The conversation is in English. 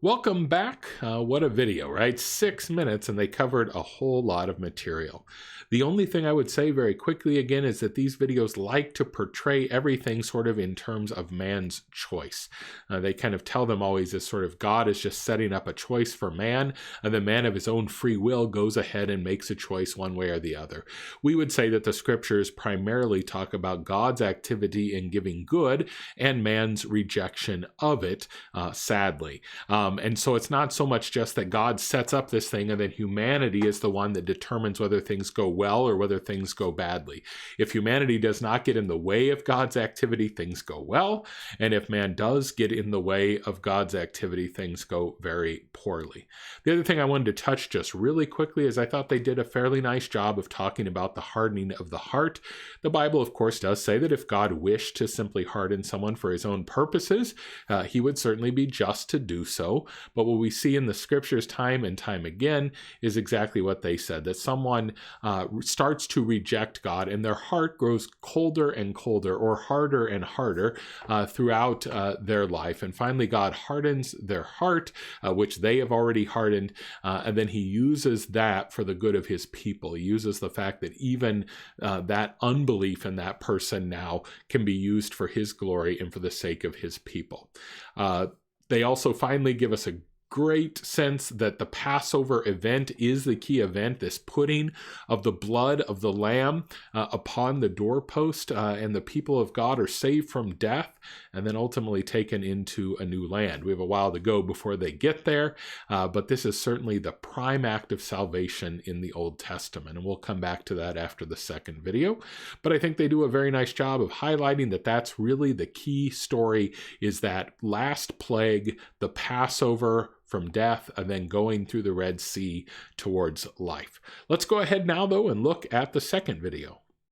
Welcome back. What a video, right? 6 minutes, and they covered a whole lot of material. The only thing I would say very quickly again is that these videos like to portray everything sort of in terms of man's choice. They kind of tell them always as sort of God is just setting up a choice for man, and the man of his own free will goes ahead and makes a choice one way or the other. We would say that the scriptures primarily talk about God's activity in giving good and man's rejection of it, sadly. And so it's not so much just that God sets up this thing and then humanity is the one that determines whether things go well or whether things go badly. If humanity does not get in the way of God's activity, things go well. And if man does get in the way of God's activity, things go very poorly. The other thing I wanted to touch just really quickly is I thought they did a fairly nice job of talking about the hardening of the heart. The Bible, of course, does say that if God wished to simply harden someone for his own purposes, he would certainly be just to do so. But what we see in the scriptures time and time again is exactly what they said, that someone starts to reject God and their heart grows colder and colder or harder and harder throughout their life. And finally, God hardens their heart, which they have already hardened, and then he uses that for the good of his people. He uses the fact that even that unbelief in that person now can be used for his glory and for the sake of his people. They also finally give us a great sense that the Passover event is the key event, this putting of the blood of the lamb upon the doorpost, and the people of God are saved from death and then ultimately taken into a new land. We have a while to go before they get there, but this is certainly the prime act of salvation in the Old Testament, and we'll come back to that after the second video. But I think they do a very nice job of highlighting that that's really the key story, is that last plague, the Passover, from death and then going through the Red Sea towards life. Let's go ahead now, though, and look at the second video.